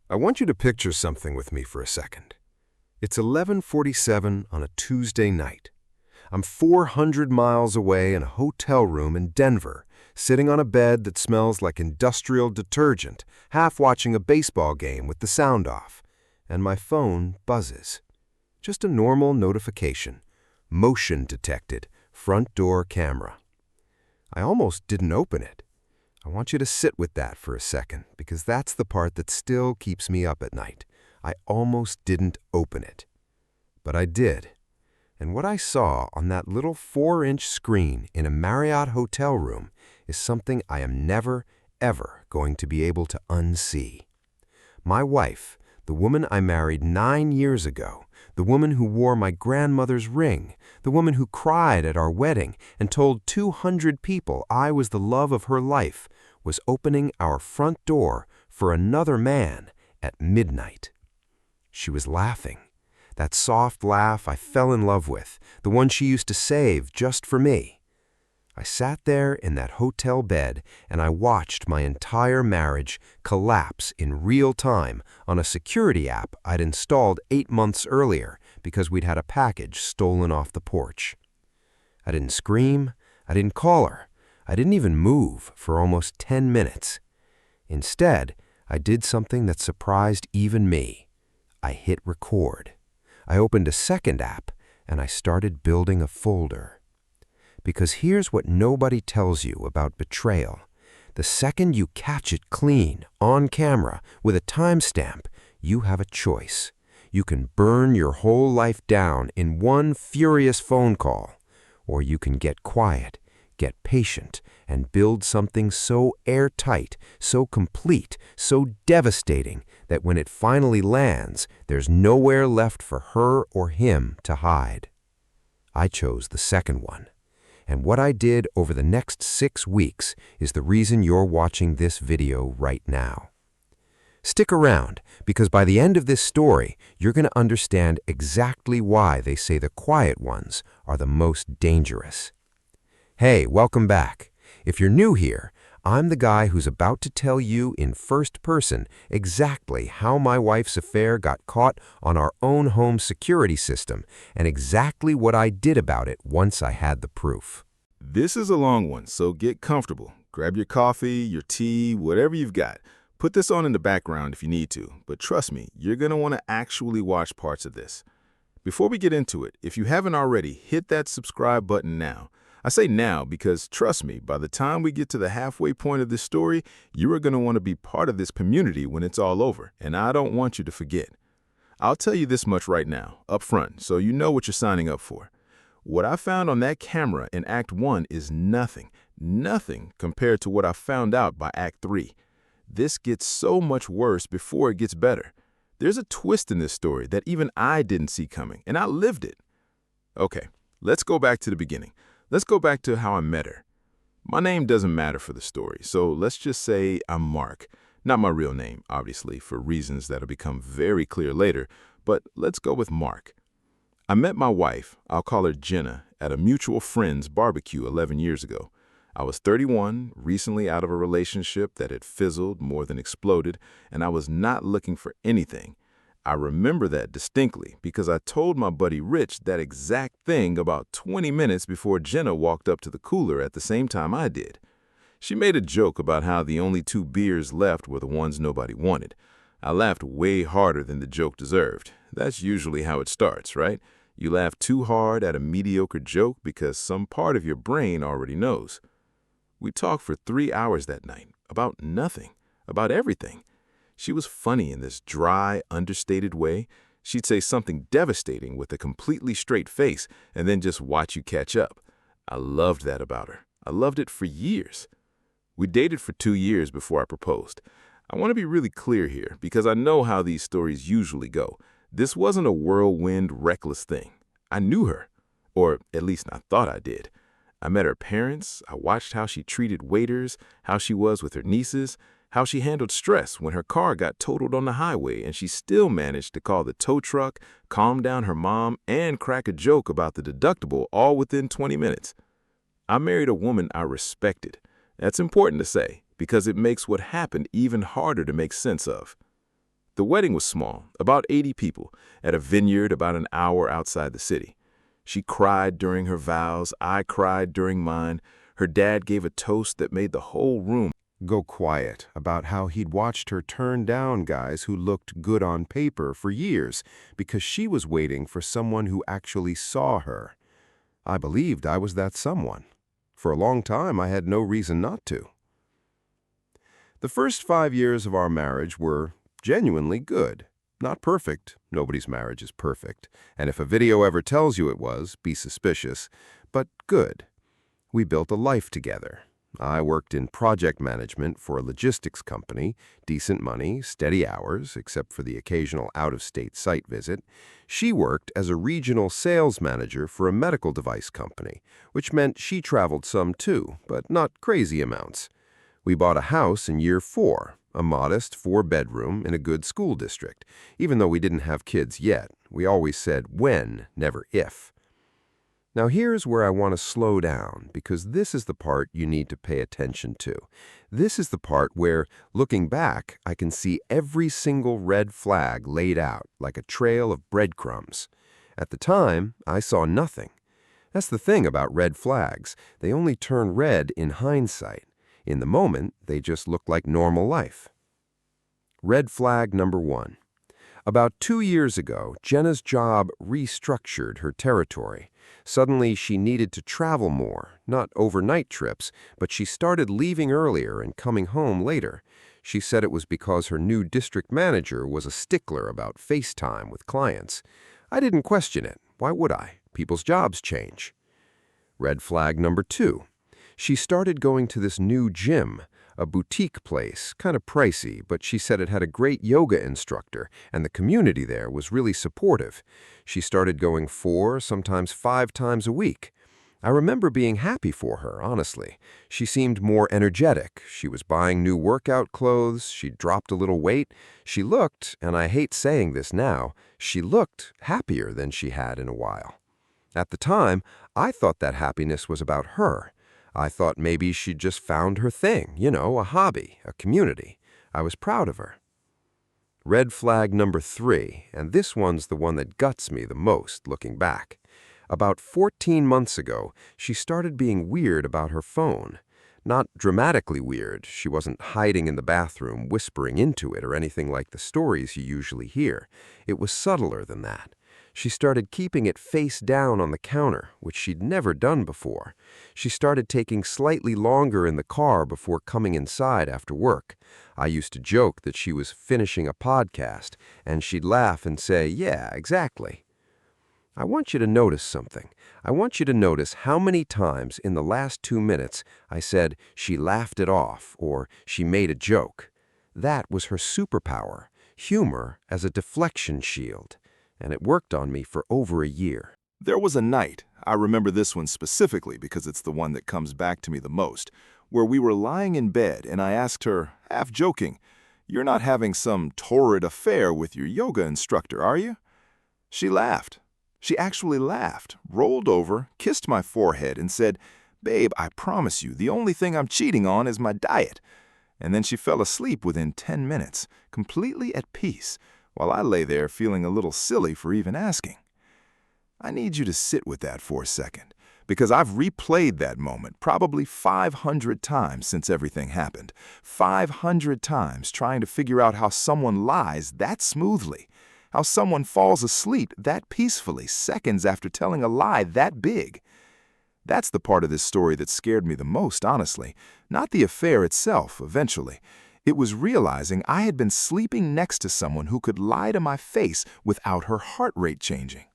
I want you to picture something with me for a second. It's 11:47 on a Tuesday night. I'm 400 miles away in a hotel room in Denver, sitting on a bed that smells like industrial detergent, half watching a baseball game with the sound off, and my phone buzzes. Just a normal notification. Motion detected, front door camera. I almost didn't open it. I want you to sit with that for a second, because that's the part that still keeps me up at night. I almost didn't open it. But I did. And what I saw on that little 4-inch screen in a Marriott hotel room is something I am never, ever going to be able to unsee. My wife, the woman I married 9 years ago, the woman who wore my grandmother's ring, the woman who cried at our wedding and told 200 people I was the love of her life, was opening our front door for another man at midnight. She was laughing. That soft laugh I fell in love with, the one she used to save just for me. I sat there in that hotel bed and I watched my entire marriage collapse in real time on a security app I'd installed 8 months earlier because we'd had a package stolen off the porch. I didn't scream, I didn't call her, I didn't even move for almost 10 minutes. Instead, I did something that surprised even me. I hit record. I opened a second app and I started building a folder. Because here's what nobody tells you about betrayal. The second you catch it clean, on camera, with a timestamp, you have a choice. You can burn your whole life down in one furious phone call, or you can get quiet, get patient, and build something so airtight, so complete, so devastating that when it finally lands, there's nowhere left for her or him to hide. I chose the second one. And what I did over the next 6 weeks is the reason you're watching this video right now. Stick around, because by the end of this story, you're going to understand exactly why they say the quiet ones are the most dangerous. Hey, welcome back. If you're new here, I'm the guy who's about to tell you in first person exactly how my wife's affair got caught on our own home security system and exactly what I did about it once I had the proof. This is a long one, so get comfortable. Grab your coffee, your tea, whatever you've got. Put this on in the background if you need to, but trust me, you're going to want to actually watch parts of this. Before we get into it, if you haven't already, hit that subscribe button now. I say now because, trust me, by the time we get to the halfway point of this story, you are going to want to be part of this community when it's all over, and I don't want you to forget. I'll tell you this much right now, up front, so you know what you're signing up for. What I found on that camera in Act 1 is nothing compared to what I found out by Act 3. This gets so much worse before it gets better. There's a twist in this story that even I didn't see coming, and I lived it. Okay, let's go back to the beginning. Let's go back to how I met her. My name doesn't matter for the story, so let's just say I'm Mark. Not my real name, obviously, for reasons that'll become very clear later, but let's go with Mark. I met my wife, I'll call her Jenna, at a mutual friend's barbecue 11 years ago. I was 31, recently out of a relationship that had fizzled more than exploded, and I was not looking for anything. I remember that distinctly because I told my buddy Rich that exact thing about 20 minutes before Jenna walked up to the cooler at the same time I did. She made a joke about how the only 2 beers left were the ones nobody wanted. I laughed way harder than the joke deserved. That's usually how it starts, right? You laugh too hard at a mediocre joke because some part of your brain already knows. We talked for 3 hours that night, about nothing, about everything. She was funny in this dry, understated way. She'd say something devastating with a completely straight face and then just watch you catch up. I loved that about her. I loved it for years. We dated for 2 years before I proposed. I want to be really clear here because I know how these stories usually go. This wasn't a whirlwind, reckless thing. I knew her, or at least I thought I did. I met her parents, I watched how she treated waiters, how she was with her nieces, how she handled stress when her car got totaled on the highway and she still managed to call the tow truck, calm down her mom, and crack a joke about the deductible all within 20 minutes. I married a woman I respected. That's important to say because it makes what happened even harder to make sense of. The wedding was small, about 80 people, at a vineyard about an hour outside the city. She cried during her vows, I cried during mine. Her dad gave a toast that made the whole room go quiet about how he'd watched her turn down guys who looked good on paper for years because she was waiting for someone who actually saw her. I believed I was that someone. For a long time, I had no reason not to. The first 5 years of our marriage were genuinely good. Not perfect. Nobody's marriage is perfect. And if a video ever tells you it was, be suspicious. But good. We built a life together. I worked in project management for a logistics company, decent money, steady hours, except for the occasional out-of-state site visit. She worked as a regional sales manager for a medical device company, which meant she traveled some too, but not crazy amounts. We bought a house in year 4, a modest 4-bedroom in a good school district. Even though we didn't have kids yet, we always said when, never if. Now here's where I want to slow down, because this is the part you need to pay attention to. This is the part where, looking back, I can see every single red flag laid out like a trail of breadcrumbs. At the time, I saw nothing. That's the thing about red flags. They only turn red in hindsight. In the moment, they just look like normal life. Red flag number 1. About 2 years ago, Jenna's job restructured her territory. Suddenly, she needed to travel more, not overnight trips, but she started leaving earlier and coming home later. She said it was because her new district manager was a stickler about FaceTime with clients. I didn't question it. Why would I? People's jobs change. Red flag number 2. She started going to this new gym, a boutique place, kind of pricey, but she said it had a great yoga instructor, and the community there was really supportive. She started going 4, sometimes 5 times a week. I remember being happy for her, honestly. She seemed more energetic. She was buying new workout clothes. She'd dropped a little weight. She looked, and I hate saying this now, she looked happier than she had in a while. At the time, I thought that happiness was about her. I thought maybe she'd just found her thing, a hobby, a community. I was proud of her. Red flag number 3, and this one's the one that guts me the most looking back. About 14 months ago, she started being weird about her phone. Not dramatically weird. She wasn't hiding in the bathroom, whispering into it or anything like the stories you usually hear. It was subtler than that. She started keeping it face down on the counter, which she'd never done before. She started taking slightly longer in the car before coming inside after work. I used to joke that she was finishing a podcast, and she'd laugh and say, "Yeah, exactly." I want you to notice something. I want you to notice how many times in the last 2 minutes I said she laughed it off or she made a joke. That was her superpower, humor as a deflection shield. And it worked on me for over a year. There was a night, I remember this one specifically because it's the one that comes back to me the most, where we were lying in bed and I asked her, half joking, "You're not having some torrid affair with your yoga instructor, are you?" She laughed. She actually laughed, rolled over, kissed my forehead and said, "Babe, I promise you, the only thing I'm cheating on is my diet." And then she fell asleep within 10 minutes, completely at peace, while I lay there feeling a little silly for even asking. I need you to sit with that for a second, because I've replayed that moment probably 500 times since everything happened. 500 times trying to figure out how someone lies that smoothly, how someone falls asleep that peacefully seconds after telling a lie that big. That's the part of this story that scared me the most, honestly. Not the affair itself, eventually. It was realizing I had been sleeping next to someone who could lie to my face without her heart rate changing.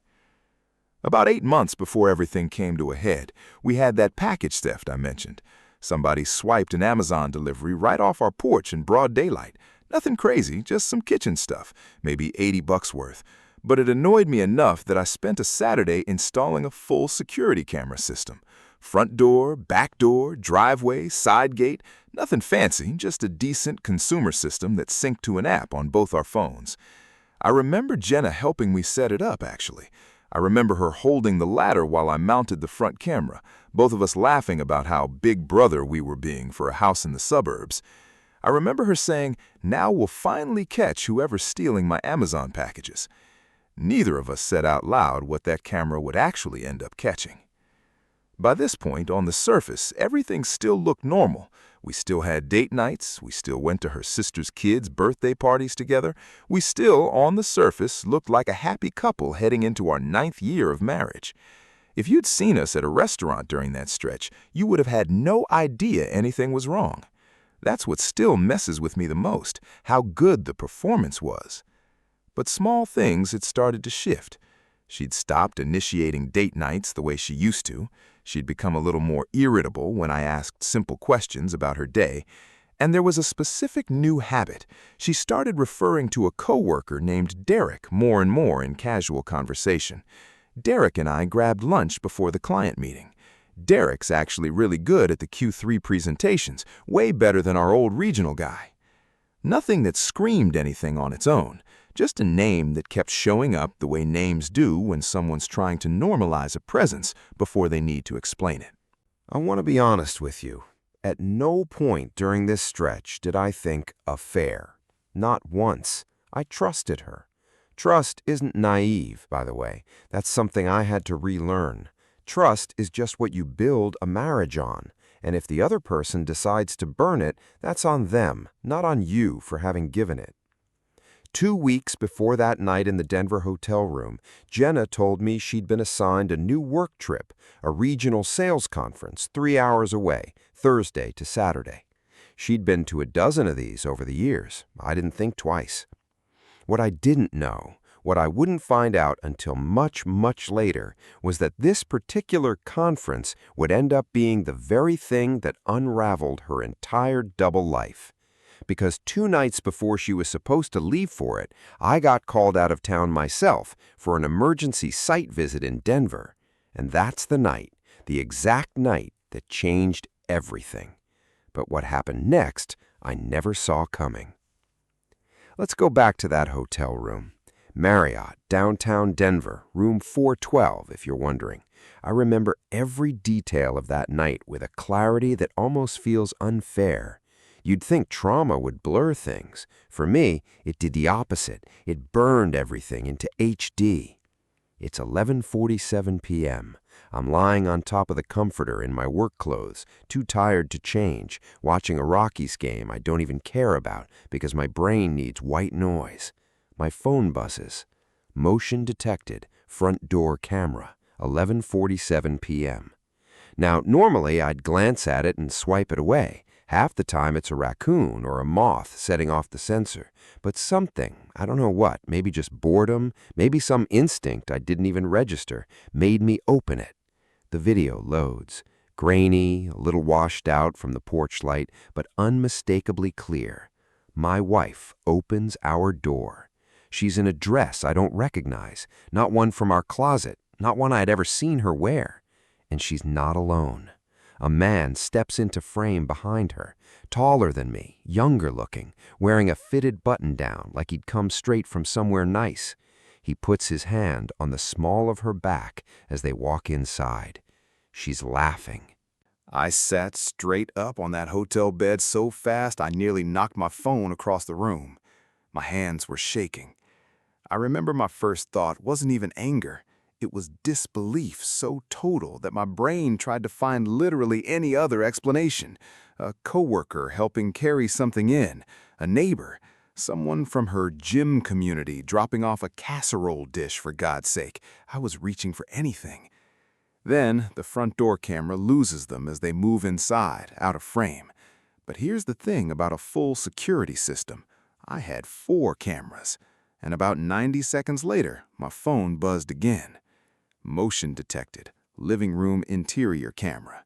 About 8 months before everything came to a head, we had that package theft I mentioned. Somebody swiped an Amazon delivery right off our porch in broad daylight. Nothing crazy, just some kitchen stuff, maybe $80 worth. But it annoyed me enough that I spent a Saturday installing a full security camera system. Front door, back door, driveway, side gate, nothing fancy, just a decent consumer system that synced to an app on both our phones. I remember Jenna helping me set it up, actually. I remember her holding the ladder while I mounted the front camera, both of us laughing about how big brother we were being for a house in the suburbs. I remember her saying, "Now we'll finally catch whoever's stealing my Amazon packages." Neither of us said out loud what that camera would actually end up catching. By this point, on the surface, everything still looked normal. We still had date nights, we still went to her sister's kids' birthday parties together, we still, on the surface, looked like a happy couple heading into our 9th year of marriage. If you'd seen us at a restaurant during that stretch, you would have had no idea anything was wrong. That's what still messes with me the most, how good the performance was. But small things had started to shift. She'd stopped initiating date nights the way she used to. She'd become a little more irritable when I asked simple questions about her day. And there was a specific new habit. She started referring to a coworker named Derek more and more in casual conversation. Derek and I grabbed lunch before the client meeting. Derek's actually really good at the Q3 presentations, way better than our old regional guy. Nothing that screamed anything on its own, just a name that kept showing up the way names do when someone's trying to normalize a presence before they need to explain it. I want to be honest with you. At no point during this stretch did I think affair. Not once. I trusted her. Trust isn't naive, by the way. That's something I had to relearn. Trust is just what you build a marriage on, and if the other person decides to burn it, that's on them, not on you for having given it. 2 weeks before that night in the Denver hotel room, Jenna told me she'd been assigned a new work trip, a regional sales conference 3 hours away, Thursday to Saturday. She'd been to a dozen of these over the years. I didn't think twice. What I didn't know, what I wouldn't find out until much, much later, was that this particular conference would end up being the very thing that unraveled her entire double life. Because 2 nights before she was supposed to leave for it, I got called out of town myself for an emergency site visit in Denver. And that's the night, the exact night that changed everything. But what happened next, I never saw coming. Let's go back to that hotel room. Marriott, downtown Denver, room 412, if you're wondering. I remember every detail of that night with a clarity that almost feels unfair. You'd think trauma would blur things. For me, it did the opposite. It burned everything into HD. It's 11:47 p.m. I'm lying on top of the comforter in my work clothes, too tired to change, watching a Rockies game I don't even care about because my brain needs white noise. My phone buzzes. Motion detected, front door camera, 11:47 p.m. Now, normally I'd glance at it and swipe it away. Half the time it's a raccoon or a moth setting off the sensor. But something, I don't know what, maybe just boredom, maybe some instinct I didn't even register, made me open it. The video loads. Grainy, a little washed out from the porch light, but unmistakably clear. My wife opens our door. She's in a dress I don't recognize, not one from our closet, not one I had ever seen her wear. And she's not alone. A man steps into frame behind her, taller than me, younger looking, wearing a fitted button-down like he'd come straight from somewhere nice. He puts his hand on the small of her back as they walk inside. She's laughing. I sat straight up on that hotel bed so fast I nearly knocked my phone across the room. My hands were shaking. I remember my first thought wasn't even anger. It was disbelief so total that my brain tried to find literally any other explanation. A coworker helping carry something in, a neighbor, someone from her gym community dropping off a casserole dish, for God's sake. I was reaching for anything. Then the front door camera loses them as they move inside, out of frame. But here's the thing about a full security system. I had 4 cameras, and about 90 seconds later, my phone buzzed again. Motion detected, living room interior camera.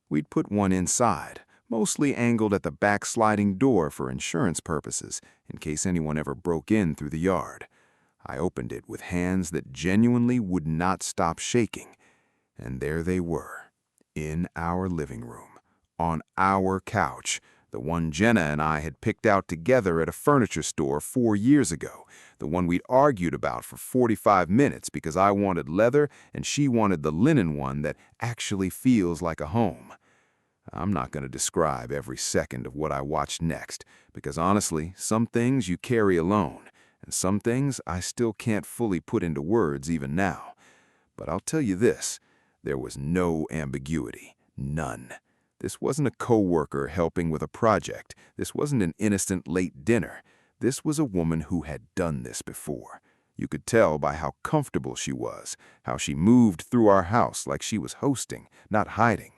We'd put one inside, mostly angled at the back sliding door for insurance purposes, in case anyone ever broke in through the yard. I opened it with hands that genuinely would not stop shaking. And there they were, in our living room, on our couch, the one Jenna and I had picked out together at a furniture store 4 years ago, the one we'd argued about for 45 minutes because I wanted leather and she wanted the linen one that actually feels like a home. I'm not going to describe every second of what I watched next, because honestly, some things you carry alone, and some things I still can't fully put into words even now. But I'll tell you this, there was no ambiguity, none. This wasn't a coworker helping with a project. This wasn't an innocent late dinner. This was a woman who had done this before. You could tell by how comfortable she was, how she moved through our house like she was hosting, not hiding.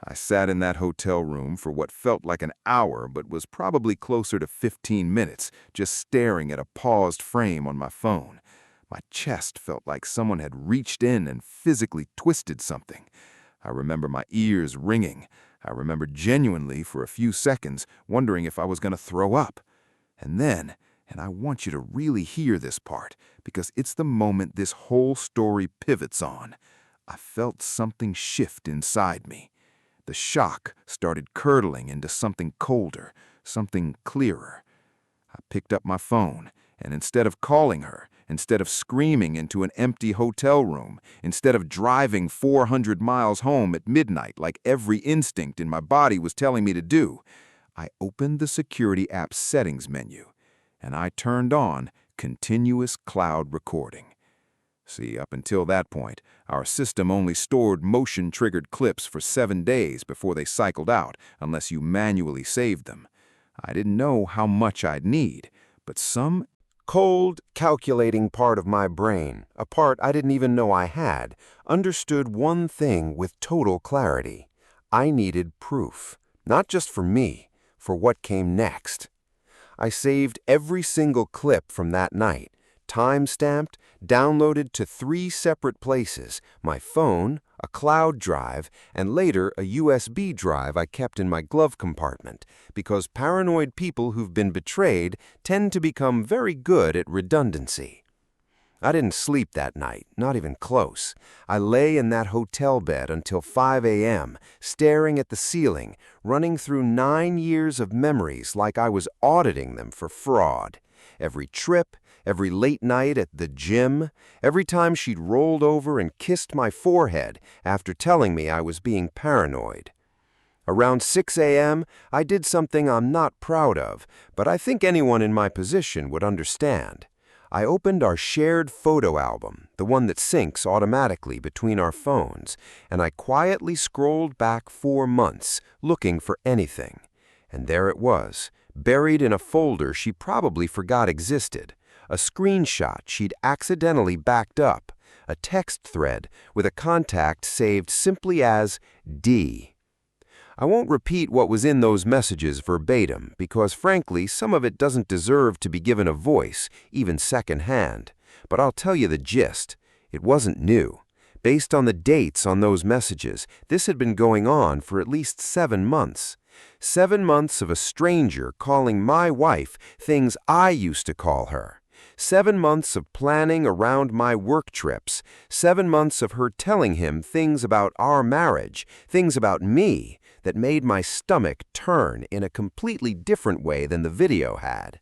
I sat in that hotel room for what felt like an hour but was probably closer to 15 minutes, just staring at a paused frame on my phone. My chest felt like someone had reached in and physically twisted something. I remember my ears ringing. I remember genuinely for a few seconds wondering if I was going to throw up. And then, and I want you to really hear this part, because it's the moment this whole story pivots on, I felt something shift inside me. The shock started curdling into something colder, something clearer. I picked up my phone, and instead of calling her, instead of screaming into an empty hotel room, instead of driving 400 miles home at midnight like every instinct in my body was telling me to do, I opened the security app's settings menu, and I turned on continuous cloud recording. See, up until that point, our system only stored motion-triggered clips for 7 days before they cycled out, unless you manually saved them. I didn't know how much I'd need, but some cold, calculating part of my brain, a part I didn't even know I had, understood one thing with total clarity. I needed proof, not just for me, for what came next. I saved every single clip from that night, time-stamped, downloaded to 3 separate places, my phone, a cloud drive, and later a USB drive I kept in my glove compartment, because paranoid people who've been betrayed tend to become very good at redundancy. I didn't sleep that night, not even close. I lay in that hotel bed until 5 a.m., staring at the ceiling, running through 9 years of memories like I was auditing them for fraud. Every trip, every late night at the gym, every time she'd rolled over and kissed my forehead after telling me I was being paranoid. Around 6 a.m., I did something I'm not proud of, but I think anyone in my position would understand. I opened our shared photo album, the one that syncs automatically between our phones, and I quietly scrolled back 4 months, looking for anything. And there it was, buried in a folder she probably forgot existed, a screenshot she'd accidentally backed up, a text thread with a contact saved simply as D. I won't repeat what was in those messages verbatim, because frankly, some of it doesn't deserve to be given a voice, even secondhand. But I'll tell you the gist. It wasn't new. Based on the dates on those messages, this had been going on for at least 7 months. 7 months of a stranger calling my wife things I used to call her. 7 months of planning around my work trips. 7 months of her telling him things about our marriage, things about me, that made my stomach turn in a completely different way than the video had.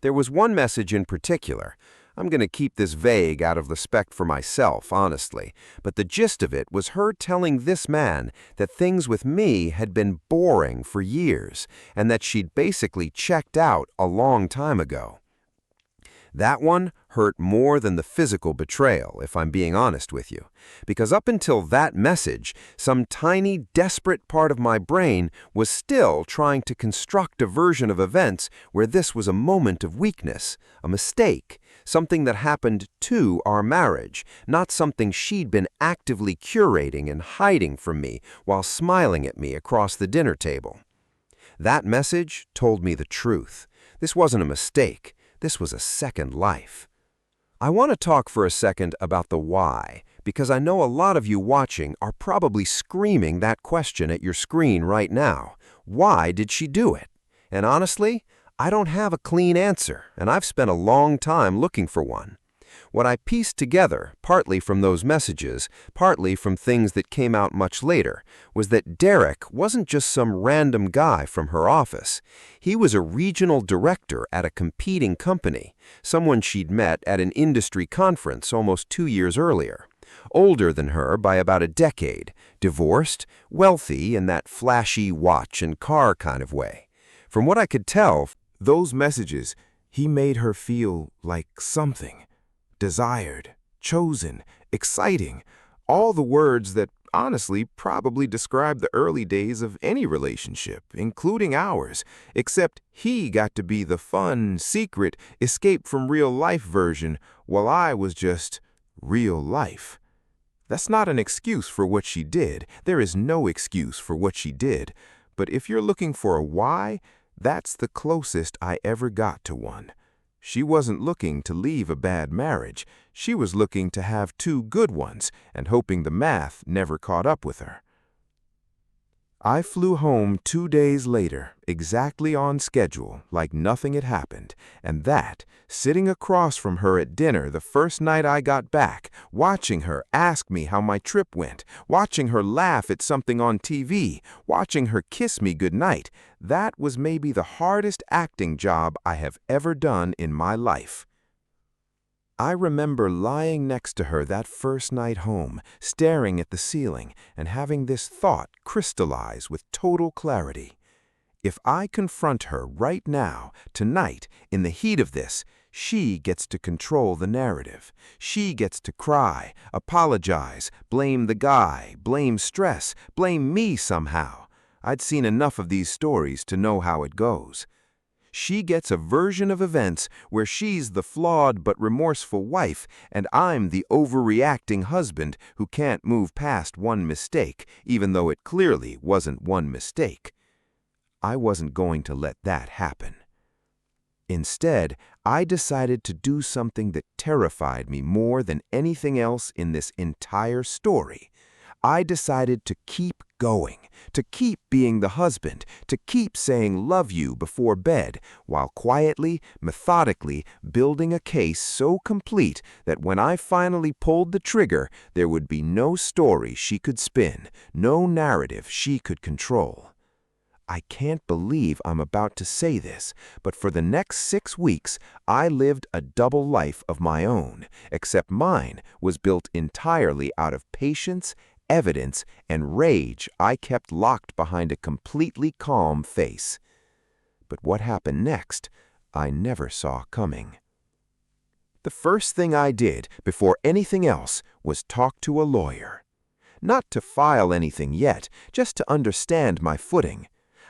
There was one message in particular. I'm going to keep this vague out of respect for myself, honestly, but the gist of it was her telling this man that things with me had been boring for years, and that she'd basically checked out a long time ago. That one hurt more than the physical betrayal, if I'm being honest with you, because up until that message, some tiny, desperate part of my brain was still trying to construct a version of events where this was a moment of weakness, a mistake, something that happened to our marriage, not something she'd been actively curating and hiding from me while smiling at me across the dinner table. That message told me the truth. This wasn't a mistake. This was a second life. I want to talk for a second about the why, because I know a lot of you watching are probably screaming that question at your screen right now. Why did she do it? And honestly, I don't have a clean answer, and I've spent a long time looking for one. What I pieced together, partly from those messages, partly from things that came out much later, was that Derek wasn't just some random guy from her office. He was a regional director at a competing company, someone she'd met at an industry conference almost 2 years earlier. Older than her by about a decade, divorced, wealthy in that flashy watch and car kind of way. From what I could tell, Those messages, he made her feel like something. Desired, chosen, exciting. All the words that honestly probably describe the early days of any relationship, including ours, except he got to be the fun, secret, escape from real life version while I was just real life. That's not an excuse for what she did. There is no excuse for what she did. But if you're looking for a why, that's the closest I ever got to one. She wasn't looking to leave a bad marriage. She was looking to have two good ones and hoping the math never caught up with her. I flew home 2 days later, exactly on schedule, like nothing had happened, and that, sitting across from her at dinner the first night I got back, watching her ask me how my trip went, watching her laugh at something on TV, watching her kiss me goodnight, that was maybe the hardest acting job I have ever done in my life. I remember lying next to her that first night home, staring at the ceiling, and having this thought crystallize with total clarity. If I confront her right now, tonight, in the heat of this, she gets to control the narrative. She gets to cry, apologize, blame the guy, blame stress, blame me somehow. I'd seen enough of these stories to know how it goes. She gets a version of events where she's the flawed but remorseful wife, and I'm the overreacting husband who can't move past one mistake, even though it clearly wasn't one mistake. I wasn't going to let that happen. Instead, I decided to do something that terrified me more than anything else in this entire story. I decided to keep going, to keep being the husband, to keep saying love you before bed, while quietly, methodically building a case so complete that when I finally pulled the trigger, there would be no story she could spin, no narrative she could control. I can't believe I'm about to say this, but for the next 6 weeks, I lived a double life of my own, except mine was built entirely out of patience, evidence, and rage I kept locked behind a completely calm face. But what happened next, I never saw coming. The first thing I did before anything else was talk to a lawyer. Not to file anything yet, just to understand my footing.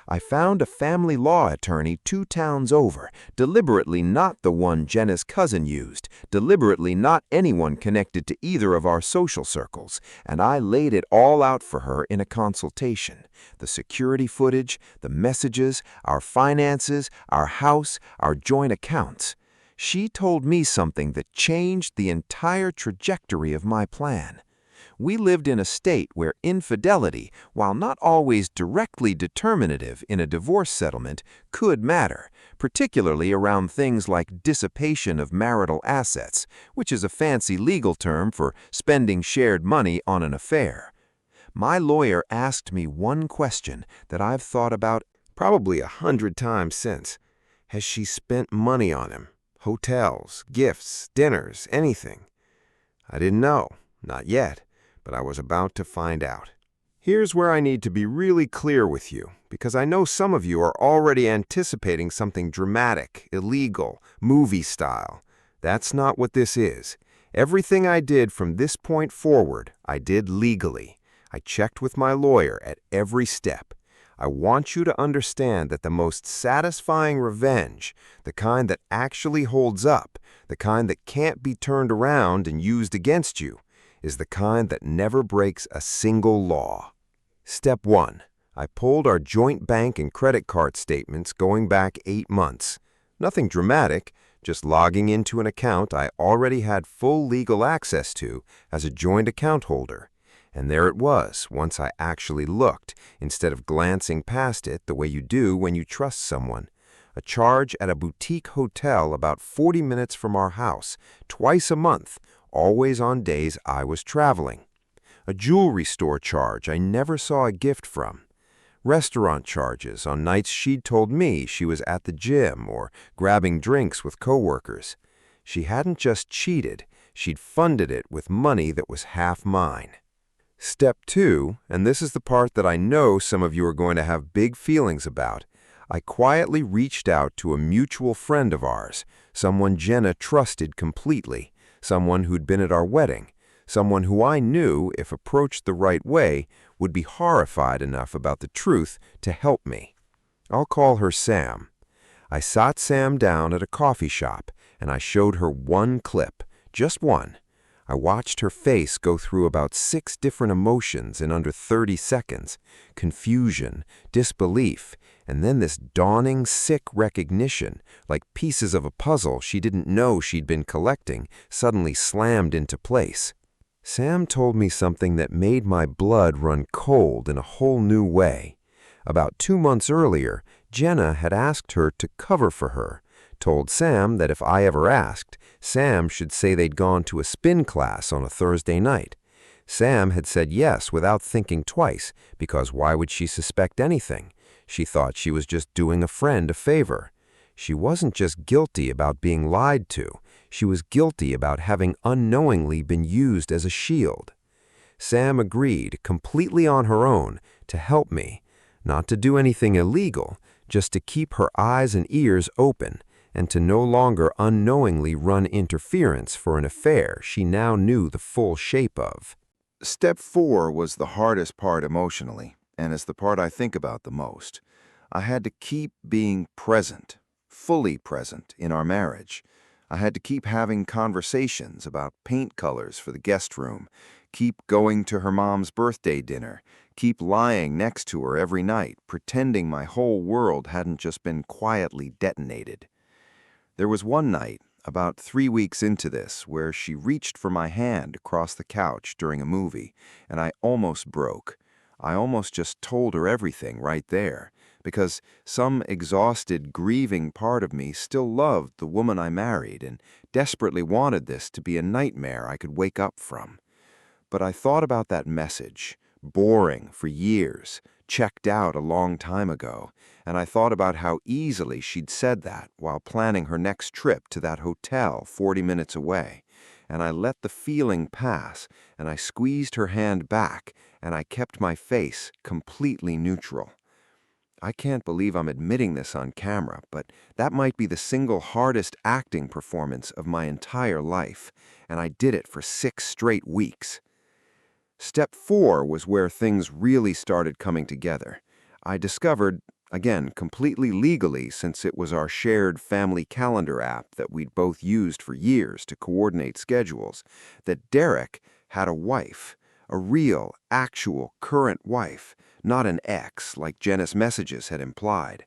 I found a family law attorney 2 towns over, deliberately not the one Jenna's cousin used, deliberately not anyone connected to either of our social circles, and I laid it all out for her in a consultation. The security footage, the messages, our finances, our house, our joint accounts. She told me something that changed the entire trajectory of my plan. We lived in a state where infidelity, while not always directly determinative in a divorce settlement, could matter, particularly around things like dissipation of marital assets, which is a fancy legal term for spending shared money on an affair. My lawyer asked me one question that I've thought about probably 100 times since. Has she spent money on him? Hotels, gifts, dinners, anything? I didn't know, not yet. But I was about to find out. Here's where I need to be really clear with you, because I know some of you are already anticipating something dramatic, illegal, movie style. That's not what this is. Everything I did from this point forward, I did legally. I checked with my lawyer at every step. I want you to understand that the most satisfying revenge, the kind that actually holds up, the kind that can't be turned around and used against you, is the kind that never breaks a single law. Step 1. I pulled our joint bank and credit card statements going back 8 months. Nothing dramatic, just logging into an account I already had full legal access to as a joint account holder. And there it was once I actually looked, instead of glancing past it the way you do when you trust someone. A charge at a boutique hotel about 40 minutes from our house, twice a month, always on days I was traveling. A jewelry store charge I never saw a gift from. Restaurant charges on nights she'd told me she was at the gym or grabbing drinks with coworkers. She hadn't just cheated, She'd funded it with money that was half mine. Step 2, and this is the part that I know some of you are going to have big feelings about, I quietly reached out to a mutual friend of ours, someone Jenna trusted completely, someone who'd been at our wedding, someone who I knew, if approached the right way, would be horrified enough about the truth to help me. I'll call her Sam. I sat Sam down at a coffee shop, and I showed her one clip, just one. I watched her face go through about 6 different emotions in under 30 seconds, confusion, disbelief, and then this dawning, sick recognition, like pieces of a puzzle she didn't know she'd been collecting, suddenly slammed into place. Sam told me something that made my blood run cold in a whole new way. About 2 months earlier, Jenna had asked her to cover for her, told Sam that if I ever asked, Sam should say they'd gone to a spin class on a Thursday night. Sam had said yes without thinking twice, because why would she suspect anything? She thought she was just doing a friend a favor. She wasn't just guilty about being lied to. She was guilty about having unknowingly been used as a shield. Sam agreed, completely on her own, to help me, not to do anything illegal, just to keep her eyes and ears open, and to no longer unknowingly run interference for an affair she now knew the full shape of. Step 4 was the hardest part emotionally, and is the part I think about the most. I had to keep being present, fully present in our marriage. I had to keep having conversations about paint colors for the guest room, keep going to her mom's birthday dinner, keep lying next to her every night, pretending my whole world hadn't just been quietly detonated. There was one night, about 3 weeks into this, where she reached for my hand across the couch during a movie, and I almost broke. I almost just told her everything right there, because some exhausted, grieving part of me still loved the woman I married and desperately wanted this to be a nightmare I could wake up from. But I thought about that message, boring for years, checked out a long time ago, and I thought about how easily she'd said that while planning her next trip to that hotel 40 minutes away, and I let the feeling pass, and I squeezed her hand back, and I kept my face completely neutral. I can't believe I'm admitting this on camera, but that might be the single hardest acting performance of my entire life, and I did it for 6 straight weeks. Step 4 was where things really started coming together. I discovered, again, completely legally since it was our shared family calendar app that we'd both used for years to coordinate schedules, that Derek had a wife, a real, actual, current wife, not an ex like Jenna's messages had implied.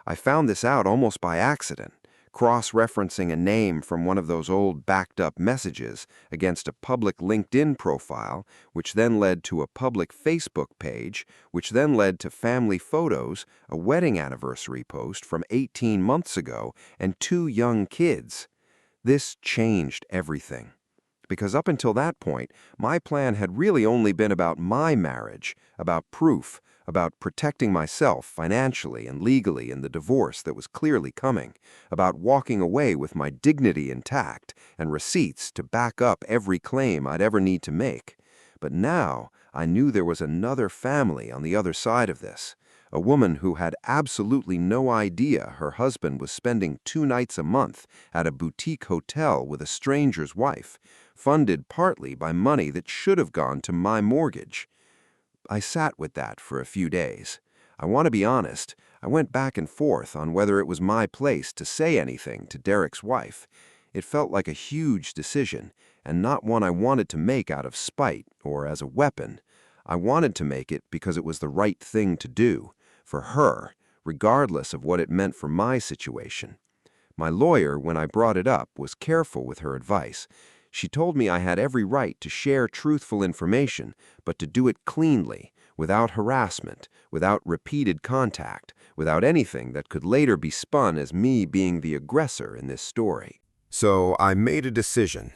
I found this out almost by accident, cross-referencing a name from one of those old backed-up messages against a public LinkedIn profile, which then led to a public Facebook page, which then led to family photos, a wedding anniversary post from 18 months ago, and 2 young kids. This changed everything. Because up until that point, my plan had really only been about my marriage, about proof, about protecting myself financially and legally in the divorce that was clearly coming, about walking away with my dignity intact and receipts to back up every claim I'd ever need to make. But now I knew there was another family on the other side of this, a woman who had absolutely no idea her husband was spending 2 nights a month at a boutique hotel with a stranger's wife, funded partly by money that should have gone to my mortgage. I sat with that for a few days. I want to be honest, I went back and forth on whether it was my place to say anything to Derek's wife. It felt like a huge decision, and not one I wanted to make out of spite or as a weapon. I wanted to make it because it was the right thing to do, for her, regardless of what it meant for my situation. My lawyer, when I brought it up, was careful with her advice. She told me I had every right to share truthful information, but to do it cleanly, without harassment, without repeated contact, without anything that could later be spun as me being the aggressor in this story. So I made a decision.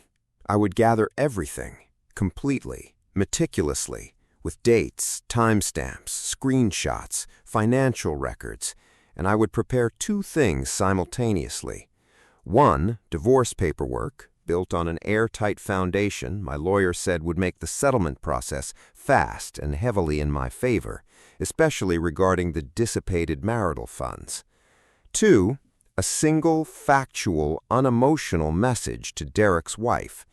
I would gather everything, completely, meticulously, with dates, timestamps, screenshots, financial records, and I would prepare 2 things simultaneously. 1, divorce paperwork, built on an airtight foundation my lawyer said would make the settlement process fast and heavily in my favor, especially regarding the dissipated marital funds. 2, a single, factual, unemotional message to Derek's wife.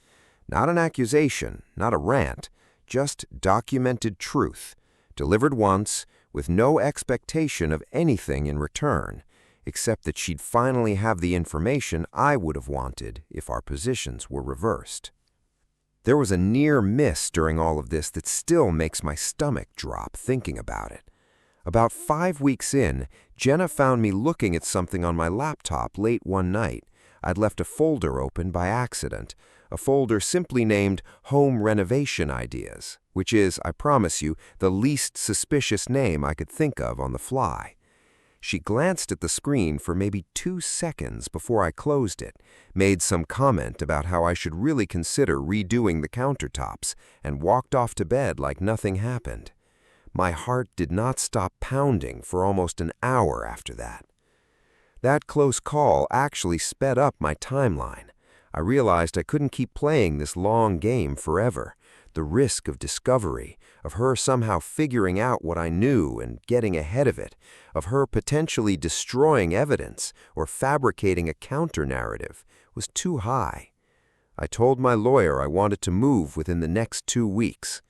Not an accusation, not a rant, just documented truth, delivered once, with no expectation of anything in return, except that she'd finally have the information I would have wanted if our positions were reversed. There was a near miss during all of this that still makes my stomach drop thinking about it. About 5 weeks in, Jenna found me looking at something on my laptop late one night. I'd left a folder open by accident, a folder simply named Home Renovation Ideas, which is, I promise you, the least suspicious name I could think of on the fly. She glanced at the screen for maybe 2 seconds before I closed it, made some comment about how I should really consider redoing the countertops, and walked off to bed like nothing happened. My heart did not stop pounding for almost an hour after that. That close call actually sped up my timeline. I realized I couldn't keep playing this long game forever. The risk of discovery, of her somehow figuring out what I knew and getting ahead of it, of her potentially destroying evidence or fabricating a counter-narrative, was too high. I told my lawyer I wanted to move within the next 2 weeks.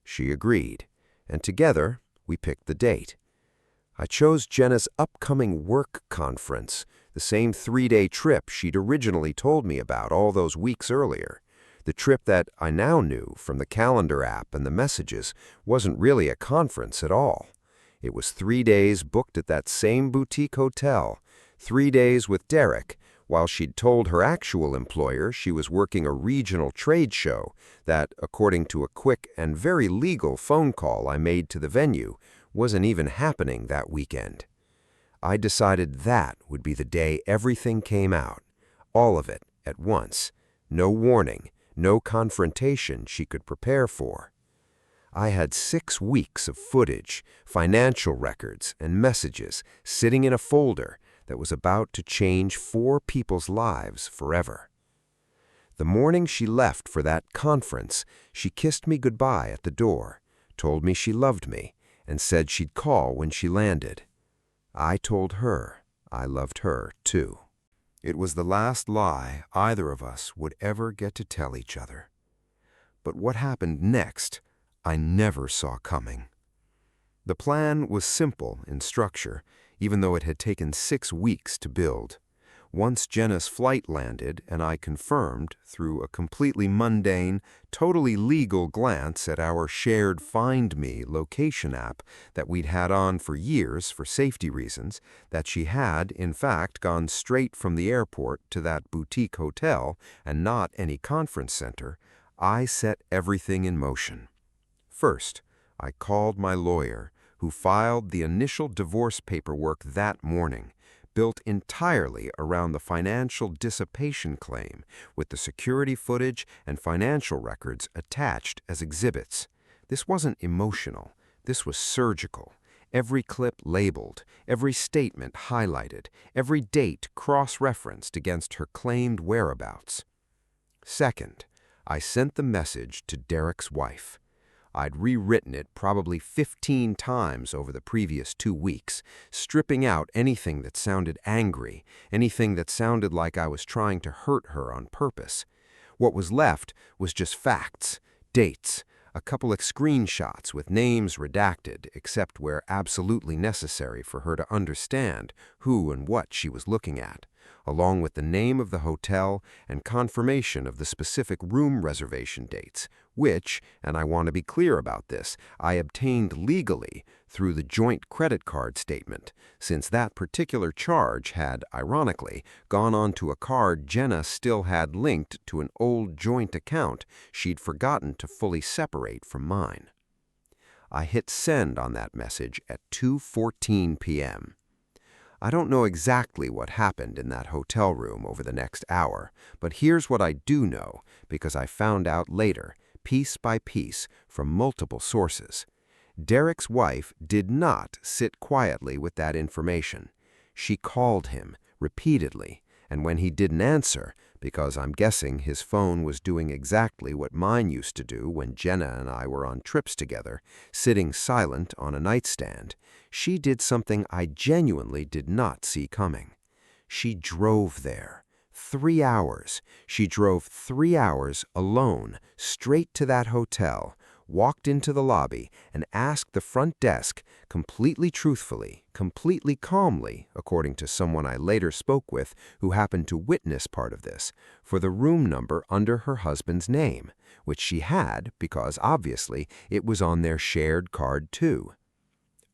She agreed, and together we picked the date. I chose Jenna's upcoming work conference, the same 3-day trip she'd originally told me about all those weeks earlier. The trip that I now knew from the calendar app and the messages wasn't really a conference at all. It was 3 days booked at that same boutique hotel, 3 days with Derek, while she'd told her actual employer she was working a regional trade show that, according to a quick and very legal phone call I made to the venue, wasn't even happening that weekend. I decided that would be the day everything came out, all of it at once, no warning, no confrontation she could prepare for. I had 6 weeks of footage, financial records, and messages sitting in a folder that was about to change 4 people's lives forever. The morning she left for that conference, she kissed me goodbye at the door, told me she loved me, and said she'd call when she landed. I told her I loved her, too. It was the last lie either of us would ever get to tell each other. But what happened next, I never saw coming. The plan was simple in structure, even though it had taken 6 weeks to build. Once Jenna's flight landed and I confirmed, through a completely mundane, totally legal glance at our shared Find Me location app that we'd had on for years for safety reasons, that she had, in fact, gone straight from the airport to that boutique hotel and not any conference center, I set everything in motion. First, I called my lawyer, who filed the initial divorce paperwork that morning, built entirely around the financial dissipation claim, with the security footage and financial records attached as exhibits. This wasn't emotional. This was surgical. Every clip labeled, every statement highlighted, every date cross-referenced against her claimed whereabouts. Second, I sent the message to Derek's wife. I'd rewritten it probably 15 times over the previous 2 weeks, stripping out anything that sounded angry, anything that sounded like I was trying to hurt her on purpose. What was left was just facts, dates, a couple of screenshots with names redacted, except where absolutely necessary for her to understand who and what she was looking at, along with the name of the hotel and confirmation of the specific room reservation dates, which, and I want to be clear about this, I obtained legally through the joint credit card statement, since that particular charge had, ironically, gone onto a card Jenna still had linked to an old joint account she'd forgotten to fully separate from mine. I hit send on that message at 2:14 p.m. I don't know exactly what happened in that hotel room over the next hour, but here's what I do know, because I found out later, piece by piece, from multiple sources. Derek's wife did not sit quietly with that information. She called him repeatedly, And when he didn't answer, because I'm guessing his phone was doing exactly what mine used to do when Jenna and I were on trips together, sitting silent on a nightstand, she did something I genuinely did not see coming. She drove there. 3 hours. She drove 3 hours alone, straight to that hotel, walked into the lobby, and asked the front desk, completely truthfully, completely calmly, according to someone I later spoke with who happened to witness part of this, for the room number under her husband's name, which she had because, obviously, it was on their shared card too.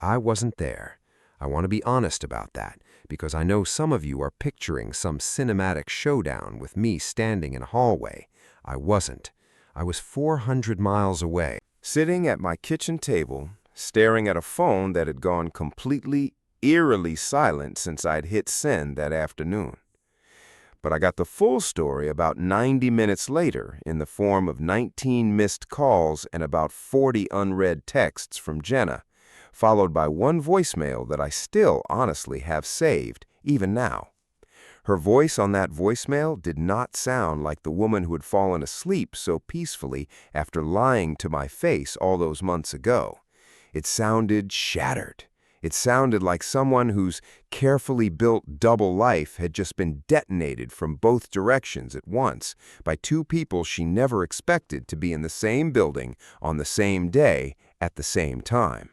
I wasn't there. I want to be honest about that, because I know some of you are picturing some cinematic showdown with me standing in a hallway. I wasn't. I was 400 miles away, sitting at my kitchen table, staring at a phone that had gone completely, eerily silent since I'd hit send that afternoon. But I got the full story about 90 minutes later in the form of 19 missed calls and about 40 unread texts from Jenna, followed by one voicemail that I still honestly have saved, even now. Her voice on that voicemail did not sound like the woman who had fallen asleep so peacefully after lying to my face all those months ago. It sounded shattered. It sounded like someone whose carefully built double life had just been detonated from both directions at once by two people she never expected to be in the same building on the same day at the same time.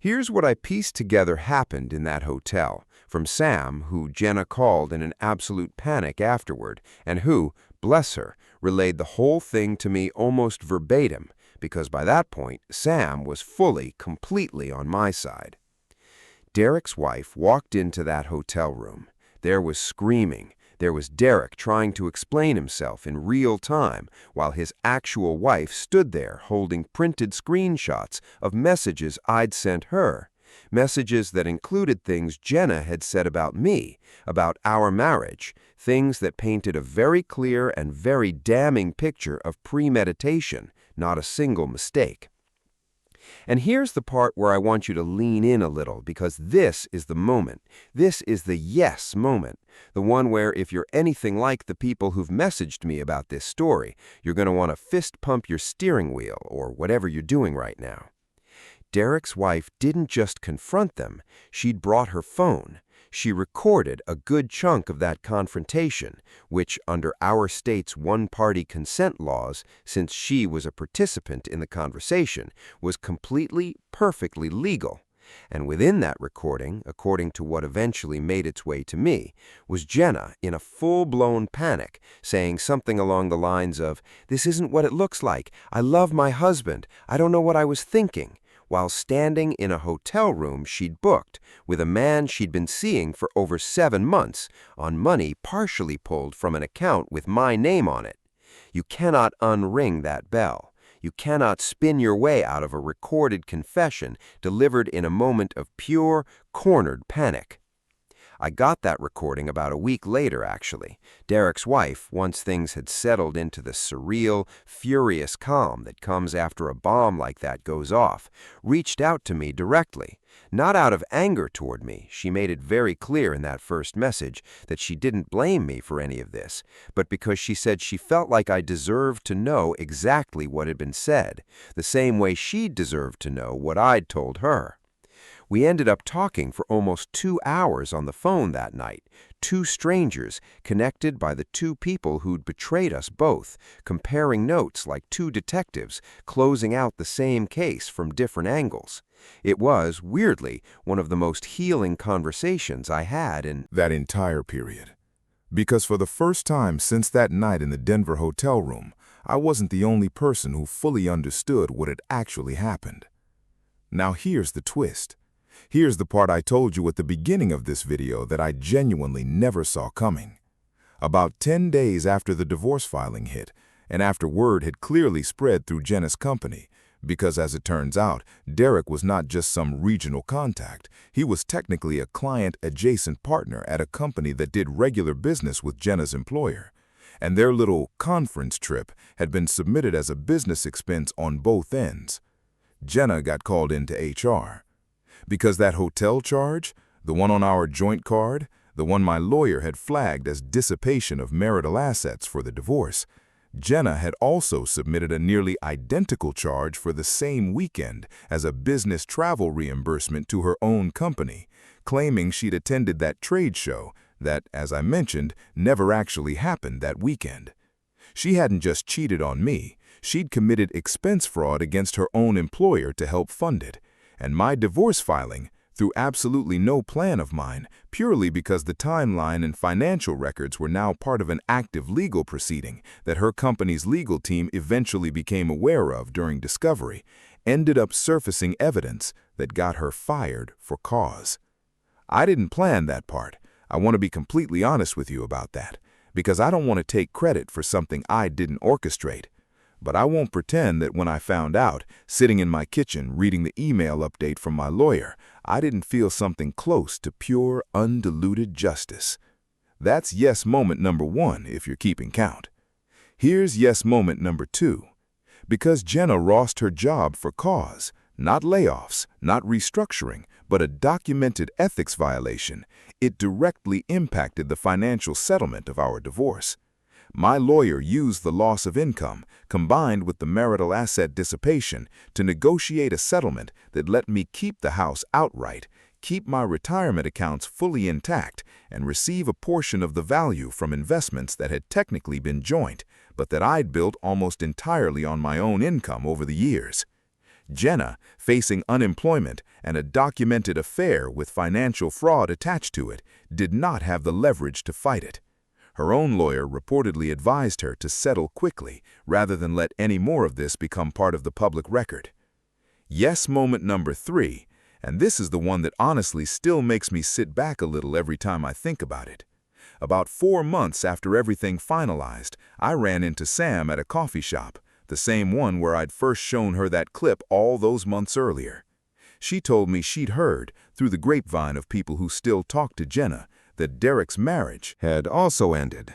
Here's what I pieced together happened in that hotel from Sam, who Jenna called in an absolute panic afterward, and who, bless her, relayed the whole thing to me almost verbatim, because by that point, Sam was fully, completely on my side. Derek's wife walked into that hotel room. There was screaming. There was Derek trying to explain himself in real time while his actual wife stood there holding printed screenshots of messages I'd sent her, messages that included things Jenna had said about me, about our marriage, things that painted a very clear and very damning picture of premeditation, not a single mistake. And here's the part where I want you to lean in a little, because this is the moment. This is the yes moment. The one where if you're anything like the people who've messaged me about this story, you're going to want to fist pump your steering wheel or whatever you're doing right now. Derek's wife didn't just confront them. She'd brought her phone. She recorded a good chunk of that confrontation, which, under our state's one-party consent laws, since she was a participant in the conversation, was completely, perfectly legal. And within that recording, according to what eventually made its way to me, was Jenna in a full-blown panic, saying something along the lines of, "This isn't what it looks like. I love my husband. I don't know what I was thinking," while standing in a hotel room she'd booked with a man she'd been seeing for over 7 months on money partially pulled from an account with my name on it. You cannot unring that bell. You cannot spin your way out of a recorded confession delivered in a moment of pure, cornered panic. I got that recording about a week later, actually. Derek's wife, once things had settled into the surreal, furious calm that comes after a bomb like that goes off, reached out to me directly. Not out of anger toward me, she made it very clear in that first message that she didn't blame me for any of this, but because she said she felt like I deserved to know exactly what had been said, the same way she'd deserved to know what I'd told her. We ended up talking for almost 2 hours on the phone that night, two strangers connected by the two people who'd betrayed us both, comparing notes like two detectives, closing out the same case from different angles. It was, weirdly, one of the most healing conversations I had in that entire period. Because for the first time since that night in the Denver hotel room, I wasn't the only person who fully understood what had actually happened. Now here's the twist. Here's the part I told you at the beginning of this video that I genuinely never saw coming. About 10 days after the divorce filing hit, and after word had clearly spread through Jenna's company, because as it turns out, Derek was not just some regional contact, he was technically a client-adjacent partner at a company that did regular business with Jenna's employer, and their little conference trip had been submitted as a business expense on both ends. Jenna got called into HR. Because that hotel charge, the one on our joint card, the one my lawyer had flagged as dissipation of marital assets for the divorce. Jenna had also submitted a nearly identical charge for the same weekend as a business travel reimbursement to her own company, claiming she'd attended that trade show that, as I mentioned, never actually happened that weekend. She hadn't just cheated on me, she'd committed expense fraud against her own employer to help fund it, and my divorce filing, through absolutely no plan of mine, purely because the timeline and financial records were now part of an active legal proceeding that her company's legal team eventually became aware of during discovery, ended up surfacing evidence that got her fired for cause. I didn't plan that part. I want to be completely honest with you about that, because I don't want to take credit for something I didn't orchestrate. But I won't pretend that when I found out, sitting in my kitchen reading the email update from my lawyer, I didn't feel something close to pure, undiluted justice. That's yes moment number 1 if you're keeping count. Here's yes moment number 2. Because Jenna lost her job for cause, not layoffs, not restructuring, but a documented ethics violation, it directly impacted the financial settlement of our divorce. My lawyer used the loss of income, combined with the marital asset dissipation, to negotiate a settlement that let me keep the house outright, keep my retirement accounts fully intact, and receive a portion of the value from investments that had technically been joint, but that I'd built almost entirely on my own income over the years. Jenna, facing unemployment and a documented affair with financial fraud attached to it, did not have the leverage to fight it. Her own lawyer reportedly advised her to settle quickly rather than let any more of this become part of the public record. Yes moment number 3, and this is the one that honestly still makes me sit back a little every time I think about it. About 4 months after everything finalized, I ran into Sam at a coffee shop, the same one where I'd first shown her that clip all those months earlier. She told me she'd heard, through the grapevine of people who still talked to Jenna, that Derek's marriage Had also ended.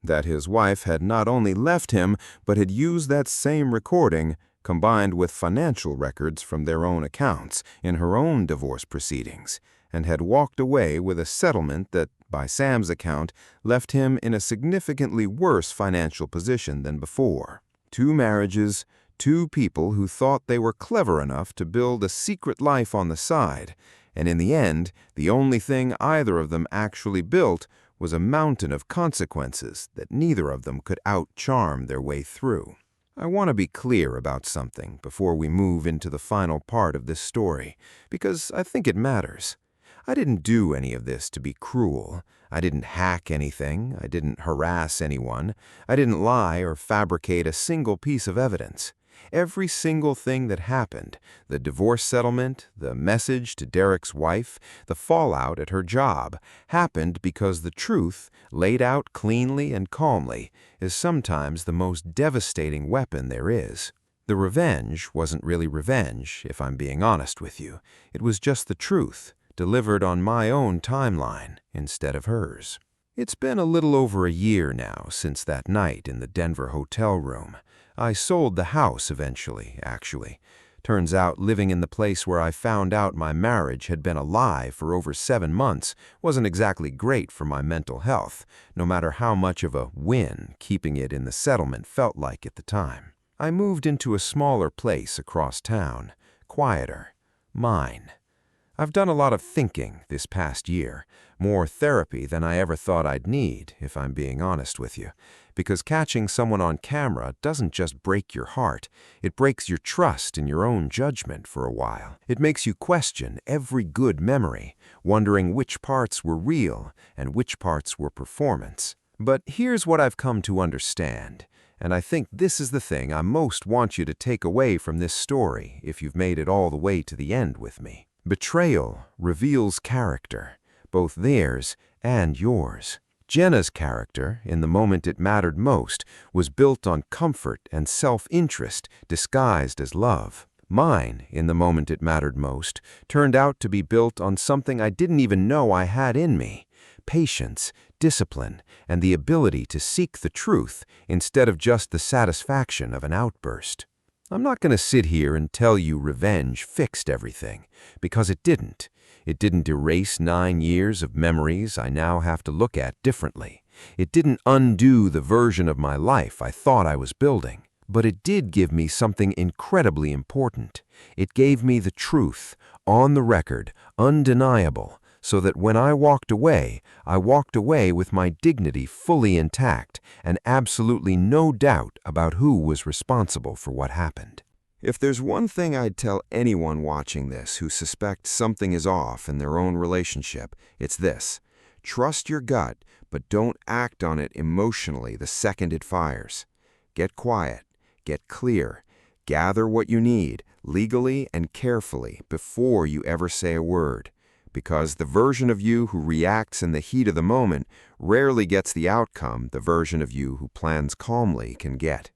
That his wife had not only left him, but had used that same recording, combined with financial records from their own accounts, in her own divorce proceedings, and had walked away with a settlement that, by Sam's account, left him in a significantly worse financial position than before. 2 marriages, 2 people who thought they were clever enough to build a secret life on the side, and in the end, the only thing either of them actually built was a mountain of consequences that neither of them could out-charm their way through. I want to be clear about something before we move into the final part of this story, because I think it matters. I didn't do any of this to be cruel. I didn't hack anything. I didn't harass anyone. I didn't lie or fabricate a single piece of evidence. Every single thing that happened, the divorce settlement, the message to Derek's wife, the fallout at her job, happened because the truth, laid out cleanly and calmly, is sometimes the most devastating weapon there is. The revenge wasn't really revenge, if I'm being honest with you. It was just the truth, delivered on my own timeline instead of hers. It's been a little over a year now since that night in the Denver hotel room. I sold the house eventually, actually. Turns out living in the place where I found out my marriage had been a lie for over 7 months wasn't exactly great for my mental health, no matter how much of a win keeping it in the settlement felt like at the time. I moved into a smaller place across town, quieter, mine. I've done a lot of thinking this past year, more therapy than I ever thought I'd need, if I'm being honest with you, because catching someone on camera doesn't just break your heart, it breaks your trust in your own judgment for a while. It makes you question every good memory, wondering which parts were real and which parts were performance. But here's what I've come to understand, and I think this is the thing I most want you to take away from this story if you've made it all the way to the end with me. Betrayal reveals character, both theirs and yours. Jenna's character, in the moment it mattered most, was built on comfort and self-interest disguised as love. Mine, in the moment it mattered most, turned out to be built on something I didn't even know I had in me: patience, discipline, and the ability to seek the truth instead of just the satisfaction of an outburst. I'm not going to sit here and tell you revenge fixed everything, because it didn't. It didn't erase 9 years of memories I now have to look at differently. It didn't undo the version of my life I thought I was building. But it did give me something incredibly important. It gave me the truth, on the record, undeniable, so that when I walked away with my dignity fully intact and absolutely no doubt about who was responsible for what happened. If there's one thing I'd tell anyone watching this who suspects something is off in their own relationship, it's this: trust your gut, but don't act on it emotionally the second it fires. Get quiet, get clear, gather what you need, legally and carefully, before you ever say a word. Because the version of you who reacts in the heat of the moment rarely gets the outcome the version of you who plans calmly can get.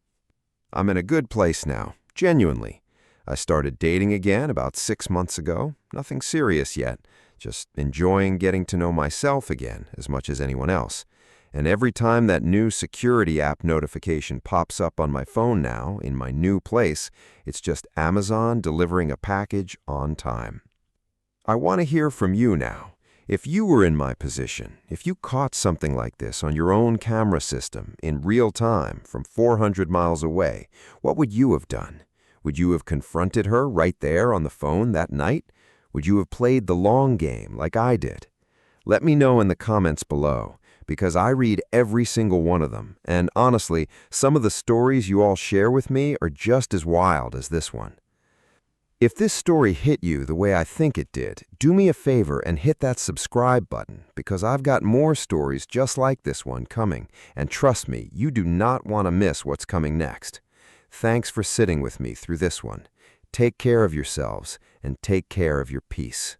I'm in a good place now, genuinely. I started dating again about 6 months ago. Nothing serious yet, just enjoying getting to know myself again as much as anyone else. And every time that new security app notification pops up on my phone now, in my new place, it's just Amazon delivering a package on time. I want to hear from you now. If you were in my position, if you caught something like this on your own camera system in real time from 400 miles away, what would you have done? Would you have confronted her right there on the phone that night? Would you have played the long game like I did? Let me know in the comments below, because I read every single one of them, and honestly, some of the stories you all share with me are just as wild as this one. If this story hit you the way I think it did, do me a favor and hit that subscribe button, because I've got more stories just like this one coming, and trust me, you do not want to miss what's coming next. Thanks for sitting with me through this one. Take care of yourselves, and take care of your peace.